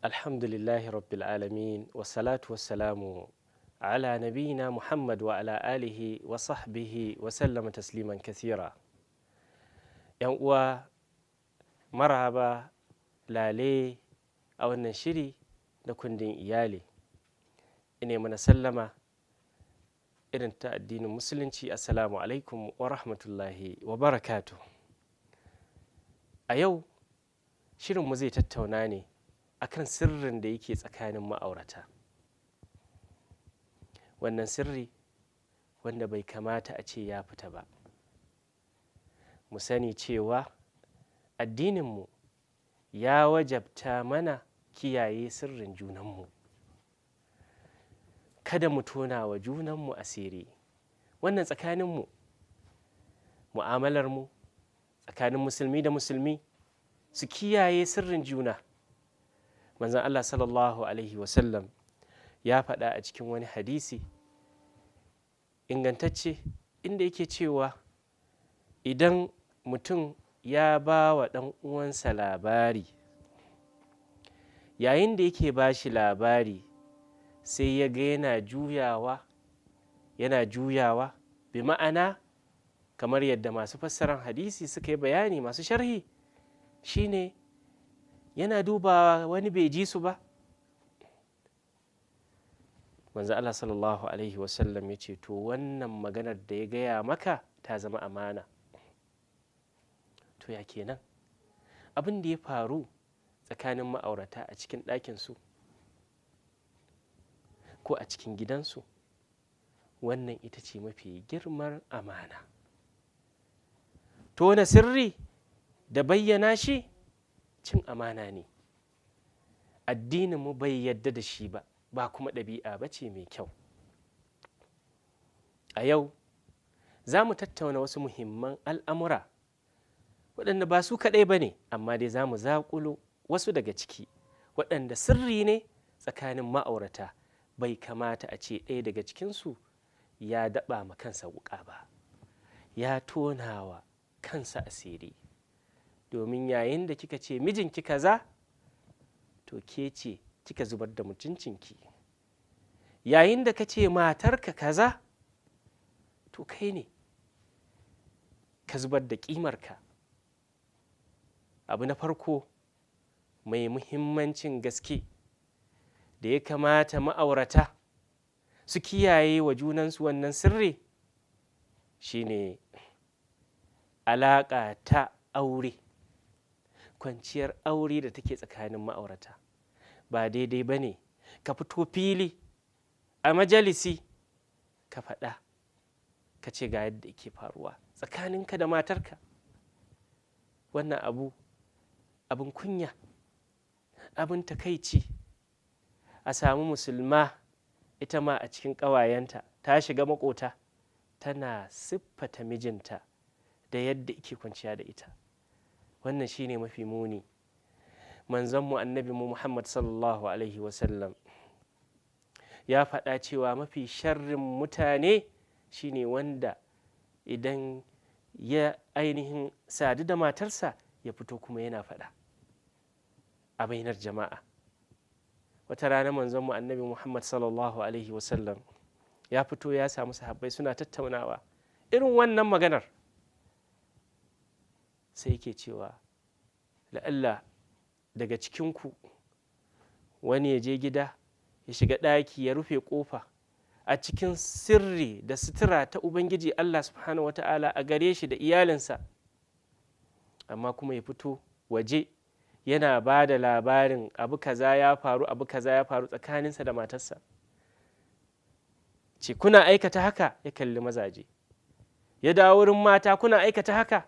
Alhamdulillahi rabbil alamin wassalatu wassalamu ala nabiyina Muhammad wa ala alihi wa sahbihi wa sallama tasliman kathira. Yan uwa, marhaba, lale a wannan shiri da kundin iyali. Ine mana sallama irin ta addinin musulunci. Assalamu alaikum wa rahmatullahi wa barakatuh. A yau shirinmu zai tattauna ne akan sirrin da yake tsakanin ma'aurata, wannan sirri wanda bai kamata a ce ya fita ba. Mu sani cewa addininmu ya wajabta mana kiyaye sirrin junanmu, kada mu tona wa junanmu asiri. Wannan tsakaninmu, mu'amalarmu tsakanin musulmi da musulmi, su kiyaye sirrin juna. Manzon Allah sallallahu alaihi wasallam ya faɗa a cikin wani hadisi ingantacce inda yake cewa idan mutum ya ba wa ɗan uwansa labari, yayin da yake ba shi labari sai ya ga yana juyawa bi ma'ana kamar yadda masu fassaran hadisi suka yi bayani, masu sharhi, shine yana dubawa wani bai ji su ba. Manzo Allah sallallahu alaihi wasallam ya ce to wannan maganar da ya gaya maka ta zama amana. To ya kenan abin da ya faru tsakanin ma'aurata a cikin ɗakinsu ko a cikin gidansu, wannan ita ce mafi girmar amana. Tona sirri da bayyana shi cin amana ne. Addininmu bai yadda da shi ba, ba kuma ɗabi'a ba ce mai kyau. A yau za mu tattauna wasu muhimman al'amura waɗanda ba su kaɗai ba ne, amma dai za mu zaƙulo wasu daga ciki waɗanda sirri ne tsakanin ma'aurata. Bai kamata a ce ɗaya daga cikinsu ya daɓa ma kansa wuƙa ba, ya tonawa kansa asiri. Domin yayin da kika ce mijinki kaza, to ke ce kika zubar da mutuncinki. Yayin da ka ce matarka kaza, to kai ne ka zubar da ƙimarka. Abu na farko mai muhimmancin gaske da ya kamata ma'aurata su kiyaye wa junansu wannan sirri shine alaƙa ta aure, kwanciyar aure da take tsakanin ma'aurata. Ba daidai ba ne ka fito fili a majalisi ka faɗa, ka ce ga yadda yake faruwa tsakaninka da matarka. Wannan abin kunya, abin takaici. A samu musulma ita ma a cikin ƙawayenta ta shiga maƙota tana siffata mijinta da yadda yake kwanciya da ita. Wannan shine mafi muni. Manzonmu annabi mu Muhammad sallallahu alaihi wasallam ya faɗa cewa mafi sharrin mutane shine wanda idan ya ainihin sadu da matarsa ya fito kuma yana faɗa a bainar jama'a. Wata rana manzonmu annabi Muhammad sallallahu alaihi wasallam ya fito ya samu sahabbai suna tattaunawa irin wannan maganar, sai yake cewa la'alla daga cikinku wani ya je gida ya shiga ɗaki ya rufe ƙofa a cikin sirri da sutura ta Ubangiji Allah subhanahu wa ta'ala a gare shi da iyalinsa, amma kuma ya fito waje yana ba da labarin abu kaza ya faru, abu kaza ya faru tsakaninsa da matarsa. Ce kuna aikata haka? Ya kalli mazaje. Ya dawo wurin mata, kuna aikata haka?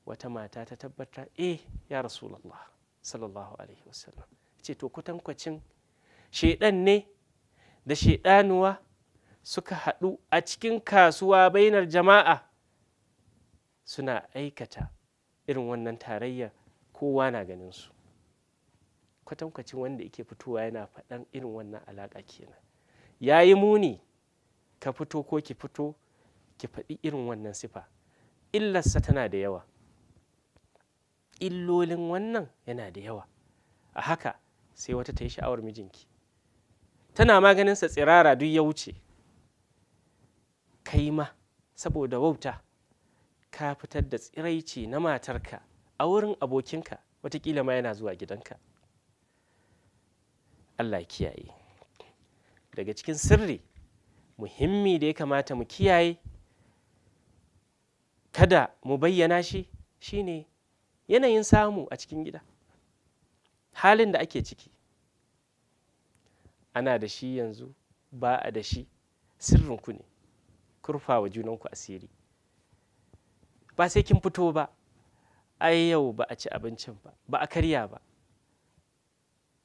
Wata mata ta tabbata, ya Rasulallah sallallahu alaihi wasallam. Ce to kwatankwacin shaidan ne da shaidanuwa suka haɗu a cikin kasuwa bainar jama'a suna aikata irin wannan tarayyar, kowa na ganin su. Kwatankwacin wanda yake fitowa yana faɗan irin wannan alaƙa kenan. Ya yi muni ka fito ko ki fito ki faɗi irin wannan sifa. Illarsa tana da yawa. illolin wannan yana da yawa. A haka sai wata ta yi sha'awar mijinki, tana maganinsa tsirara duk ya wuce, kai ma saboda wauta ka fitar da tsiraici na matarka a wurin abokinka, watakila ma yana zuwa gidanka. Allah kiyaye. Daga cikin sirri muhimmi da ya kamata mu kiyaye kada mu bayyana shi shine yanayin samu a cikin gida, halin da ake ciki, ana da shi yanzu, ba a da shi, sirrinku ne, kurfa wa junanku asiri. Ba sai kin fito ba, ai yau ba a ci abincin ba, ba a karya ba,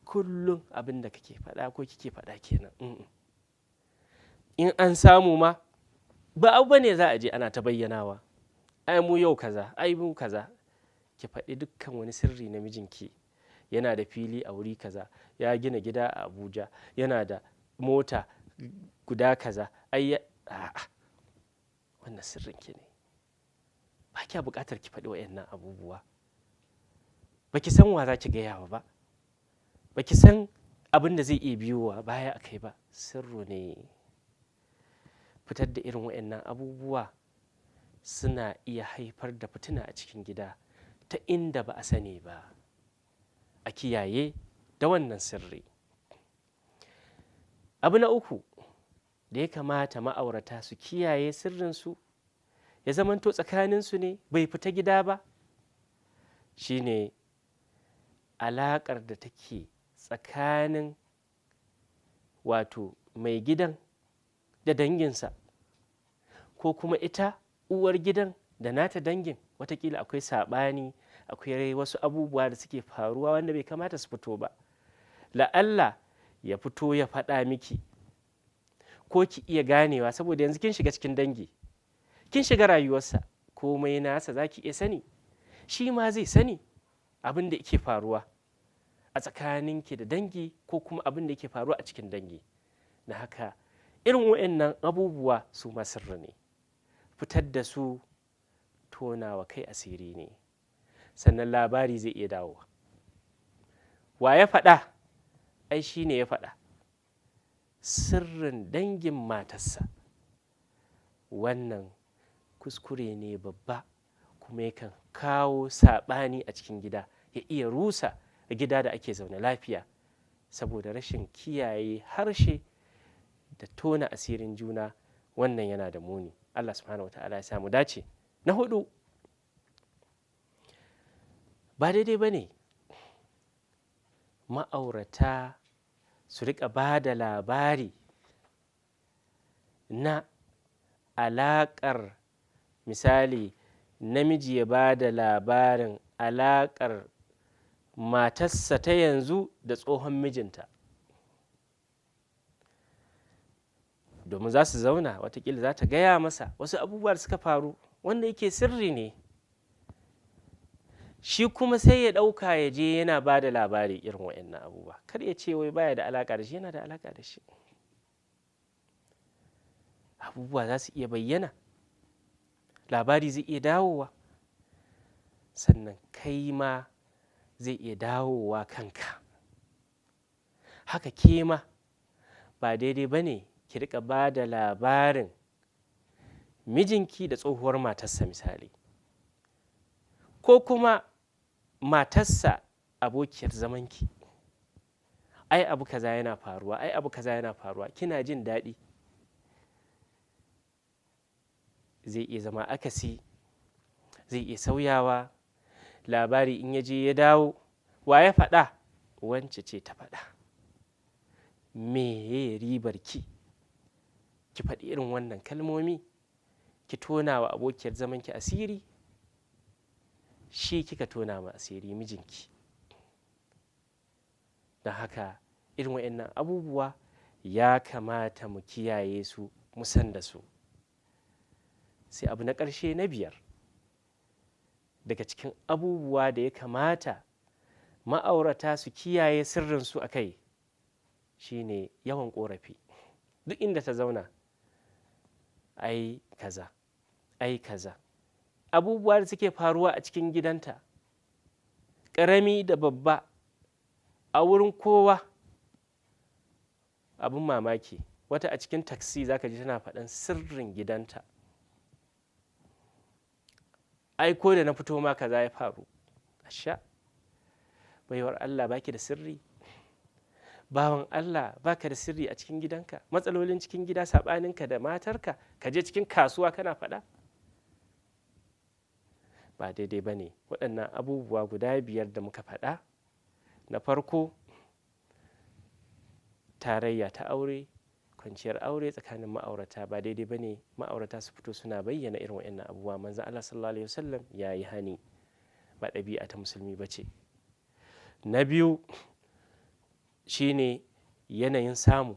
kullum abin da kake faɗa ko kike faɗa kenan. In an samu ma ba abu bane za a je ana ta bayyanawa, ai mu yau kaza, ai mu kaza. Ki faɗi dukkan wani sirri na mijinki. Yana da fili a wuri kaza, ya gina gida a Abuja, yana da mota guda kaza, ai a'a, wannan sirrinki ne, ba kya buƙatar ki faɗi waɗannan abubuwa. Ba ki san wa za ki gaya wa ba, ba ki san abin da zai iya biyowa baya a kai ba, sirru ne. Fitar da irin waɗannan abubuwa suna iya haifar da fitina a cikin gida ta inda ba a sani ba. A kiyaye da wannan sirri. Abu na uku da ya kamata ma'aurata su kiyaye sirrinsu, ya zamanto tsakaninsu ne bai fita gida ba, shine alaƙar da take tsakanin wato mai gidan da danginsa, ko kuma ita uwar gidan da nata dangin. Watakila akwai saɓani, akwai wasu abubuwa da suke faruwa wanda bai kamata su fito ba. La'alla ya fito ya faɗa miki, ko ki iya ganewa saboda yanzu kin shiga cikin dangi, kin shiga rayuwarsa, komai nasa za ki iya sani, shi ma zai sani abin da yake faruwa a tsakaninki da dangi, ko kuma abin da yake faruwa a cikin dangi. Na haka irin waɗannan abubuwa su ma sirri ne, fitar da su tonawa kai asiri ne, sannan labari zai iya dawowa. Wa ya faɗa? Ai shi ne ya faɗa, sirrin dangin matarsa. Wannan kuskure ne babba, kuma yakan kawo saɓani a cikin gida, ya iya rusa gida da ake zaune lafiya, saboda rashin kiyaye harshe da tona asirin juna. Wannan yana da muni. Allah subhanahu wa ta'ala ya samu dace. Na hudu, ba daidai ba ne ma'aurata su riƙa ba da labari na alaƙar, misali namiji ya ba da labarin alaƙar matarsa ta yanzu da tsohon mijinta, domin za su zauna, watakila za ta gaya masa wasu abubuwa da suka faru wanda yake sirri ne, shi kuma sai ya ɗauka ya je yana ba da labari irin waɗannan abubuwa. Kar ya ce wai baya da alaƙa da shi, yana da alaƙa da shi. Abubuwa za su iya bayyana, labari zai iya dawowa, sannan kai ma zai iya dawowa kanka. Haka ke ma ba daidai ba ne ki riƙa ba da labarin mijinki da tsohuwar matarsa misali, ko kuma matarsa abokiyar zamanki. Ai abu kaza yana faruwa, ai abu kaza yana faruwa, kina jin daɗi. Zai iya zama akasi, zai iya sauyawa. Labari in ya je ya dawo, wa ya faɗa? Wance ce ta faɗa. Me ribar ki faɗi irin wannan kalmomi, ki tona wa abokiyar zamanki asiri? Shi kika tona ma asiri, mijinki. Don haka irin waɗannan abubuwa ya kamata mu kiyaye su, mu san da su. Sai abu na ƙarshe, na biyar daga cikin abubuwa da ya kamata ma'aurata su kiyaye sirrinsu a kai, shine yawan ƙorafi. Duk inda ta zauna, ai kaza, ai kaza, abubuwa da suke faruwa a cikin gidanta, ƙarami da babba, a wurin kowa. Abin mamaki, wata a cikin taksi zaka ji tana faɗan sirrin gidanta. Ai ko da na fito ma kaza ya faru. Asha, baiwar Allah baki da sirri? Bawan Allah baka da sirri a cikin gidanka? Matsalolin cikin gida, saɓaninka da matarka, ka je cikin kasuwa kana faɗa? Ba daidai ba ne. Waɗannan abubuwa guda 5 da muka faɗa, na farko tarayya ta aure, kwanciyar aure tsakanin ma'aurata, ba daidai ba ne ma'aurata su fito suna bayyana irin waɗannan abubuwa. Manzon Allah sallallahu alaihi wasallam ya yi hani, ba ɗabi'a ta musulmi ba ce. Na biyu shine yanayin samu,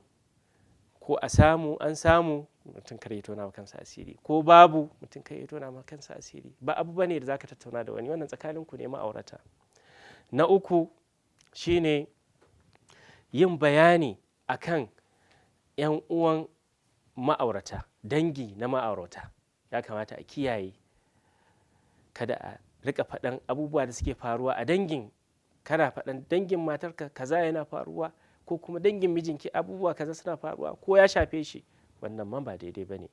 ko a samu, an samu, mutum kar ya tona kansa asiri, ko babu, mutum kar ya tona kansa asiri. Ba abu bane da zaka tattauna da wani, wannan tsakaninku ne ma'aurata. Na uku shine yin bayani akan 'yan uwan ma'aurata, dangi na ma'aurata. Ya kamata a kiyaye, kada a rika faɗan abubuwa da suke faruwa a dangin. Kana faɗan dangin matarka kaza yana faruwa, ko kuma dangin mijinki abubuwa kaza suna faruwa, ko ya shafe shi, wannan man ba daidai ba ne.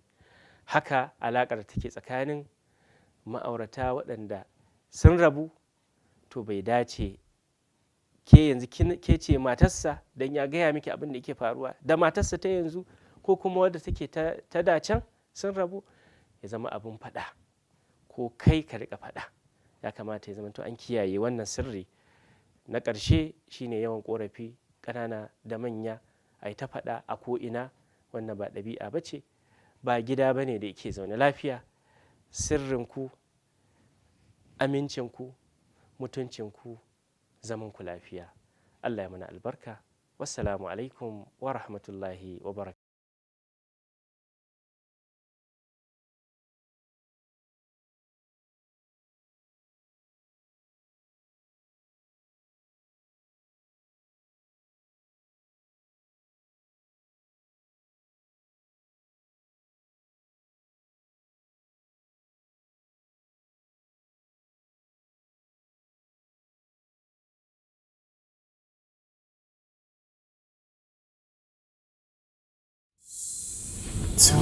Haka alaƙar take tsakanin ma'aurata waɗanda sun rabu, to bai dace ke yanzu ke ce matarsa don ya gaya miki abin da yake faruwa da matarsa ta yanzu, ko kuma wadda take ta dacen sun rabu, ya zama abin faɗa, ko kai ka rika faɗa. Ya kamata ya zama to an kiyaye wannan sirri. Na ƙarshe shine yawan ƙorafi, ƙanana da manya a yi ta faɗa a ko'ina. Wannan ba ɗabi'a ba ce, ba gida ba ne da yake zaune lafiya. Sirrinku, amincinku, mutuncinku, zamanku lafiya. Allah ya mana albarka. Wassalamu alaikum wa rahmatullahi wa barakatuh. To